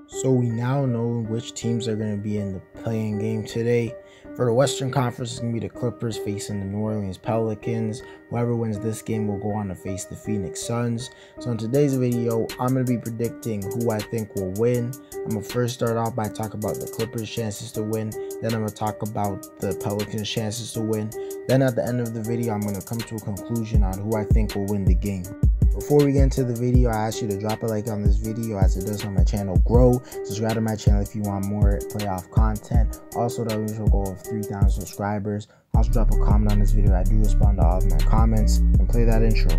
So we now know which teams are going to be in the play-in game today. For the Western Conference, it's going to be the Clippers facing the New Orleans Pelicans. Whoever wins this game will go on to face the Phoenix Suns. So in today's video, I'm going to be predicting who I think will win. I'm going to first start off by talking about the Clippers' chances to win. Then I'm going to talk about the Pelicans' chances to win. Then at the end of the video, I'm going to come to a conclusion on who I think will win the game. Before we get into the video, I ask you to drop a like on this video as it does help my channel grow. Subscribe to my channel if you want more playoff content. Also, the initial goal of 3,000 subscribers. Also, drop a comment on this video. I do respond to all of my comments. And play that intro.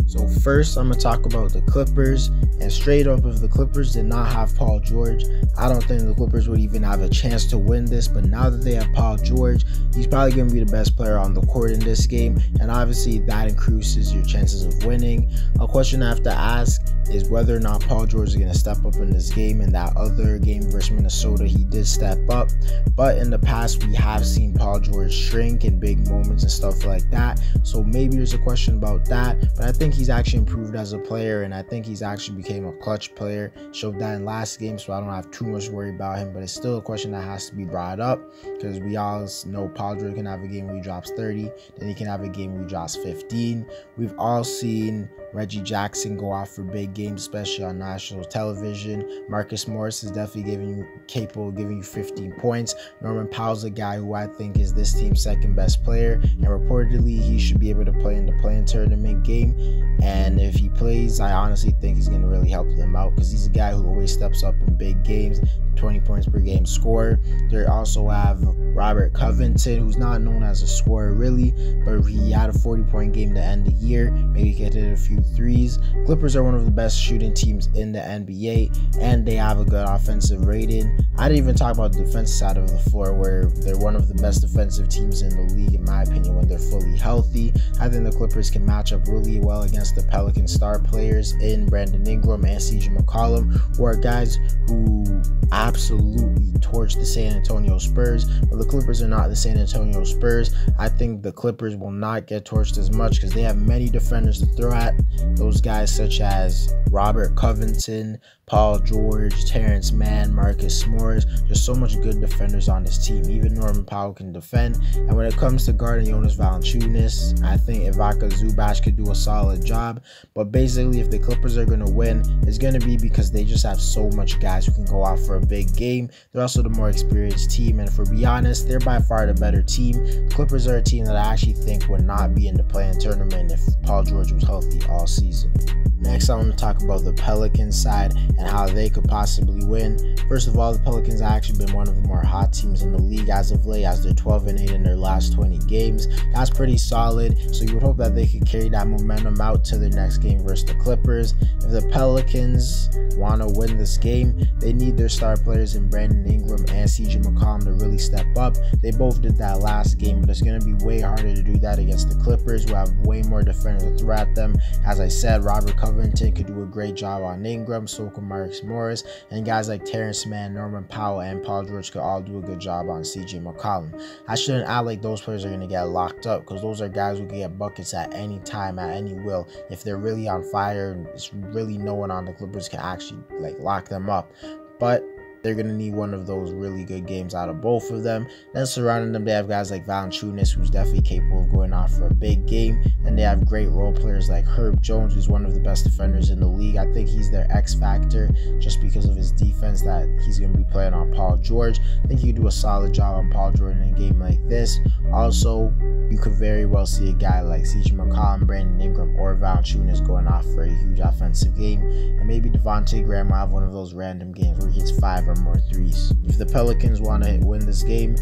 So first, I'm going to talk about the Clippers. And straight up, if the Clippers did not have Paul George, I don't think the Clippers would even have a chance to win this. But now that they have Paul George, he's probably going to be the best player on the court in this game. And obviously, that increases your chances of winning. A question I have to ask is whether or not Paul George is going to step up in this game. In that other game versus Minnesota, he did step up. But in the past, we have seen Paul George shrink in big moments and stuff like that. So maybe there's a question about that. But I think he's actually improved as a player, and I think he's actually became a clutch player. Showed that in last game, so I don't have too much worry about him. But it's still a question that has to be brought up, because we all know Paul George can have a game where he drops 30, then he can have a game where he drops 15. We've all seen Reggie Jackson go off for big games, especially on national television. Marcus Morris is definitely capable of giving you 15 points. Norman Powell's a guy who I think is this team's second best player, and reportedly he should be able to play in the play-in tournament game. And if he plays, I honestly think he's going to really help them out, because he's a guy who always steps up in big games, 20 points per game scorer. They also have Robert Covington, who's not known as a scorer really, but he had a 40-point game to end the year. Maybe he could hit a few threes. Clippers are one of the best shooting teams in the NBA, and they have a good offensive rating. I didn't even talk about the defensive side of the floor, where they're one of the best defensive teams in the league, in my opinion, when they're fully healthy. I think the Clippers can match up really well against the Pelican star players in Brandon Ingram and CJ McCollum, who are guys who absolutely torch the San Antonio Spurs. But the Clippers are not the San Antonio Spurs. I think the Clippers will not get torched as much, because they have many defenders to throw at. Those guys such as Robert Covington, Paul George, Terrence Mann, Marcus Morris. There's so much good defenders on this team. Even Norman Powell can defend. And when it comes to guarding Jonas Valanciunas, I think Ivica Zubac could do a solid job. But basically, if the Clippers are going to win, it's going to be because they just have so much guys who can go out for a big game. They're also the more experienced team, and for be honest, they're by far the better team. Clippers are a team that I actually think would not be in the play-in tournament if Paul George was healthy all season. Next, I want to talk about the Pelicans side and how they could possibly win. First of all, the Pelicans have actually been one of the more hot teams in the league as of late, as they're 12-8 in their last 20 games. That's pretty solid, so you would hope that they could carry that momentum out to their next game versus the Clippers. If the Pelicans want to win this game, they need their star players in Brandon Ingram and CJ McCollum to really step up. They both did that last game, but it's going to be way harder to do that against the Clippers, who have way more defenders to throw at them. As I said, Robert Covington could do a great job on Ingram, so could Marcus Morris, and guys like Terrence Mann, Norman Powell, and Paul George could all do a good job on CJ McCollum. I shouldn't act like those players are going to get locked up, because those are guys who can get buckets at any time, at any will. If they're really on fire, it's really no one on the Clippers can actually lock them up. But they're going to need one of those really good games out of both of them. Then surrounding them, they have guys like Valanciunas, who's definitely capable of going off for a big game. And they have great role players like Herb Jones, who's one of the best defenders in the league. I think he's their X factor just because of his defense that he's going to be playing on Paul George. I think he could do a solid job on Paul George in a game like this. Also, you could very well see a guy like CJ McCollum, Brandon Ingram, or Valanciunas going off for a huge offensive game. And maybe Devontae Graham will have one of those random games where he hits 5 or more threes. If the Pelicans want to win this game,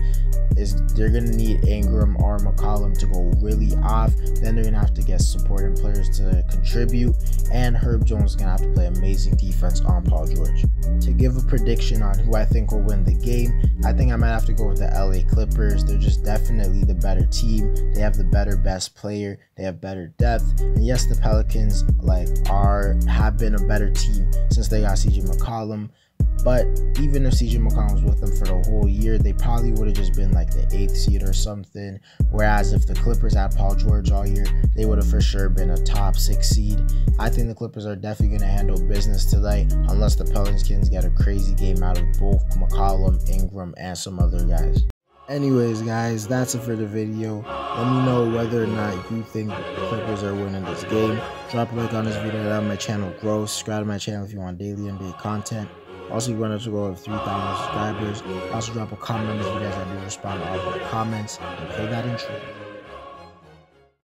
they're going to need Ingram or McCollum to go really off. Then they're going to have to get supporting players to contribute, and Herb Jones is going to have to play amazing defense on Paul George. To give a prediction on who I think will win the game, I think I might have to go with the LA Clippers. They're just definitely the better team. They have the better best player. They have better depth. And yes, the Pelicans have been a better team since they got CJ McCollum. But even if CJ McCollum was with them for the whole year, they probably would have just been like the 8th seed or something. Whereas if the Clippers had Paul George all year, they would have for sure been a top 6 seed. I think the Clippers are definitely going to handle business today, unless the Pelicans get a crazy game out of both McCollum, Ingram, and some other guys. Anyways, guys, that's it for the video. Let me know whether or not you think the Clippers are winning this game. Drop a like on this video to help my channel grow. Subscribe to my channel if you want daily NBA content. Also, if you want us to go over 3,000 subscribers, also drop a comment on this video as I do respond to all of your comments. And play that intro.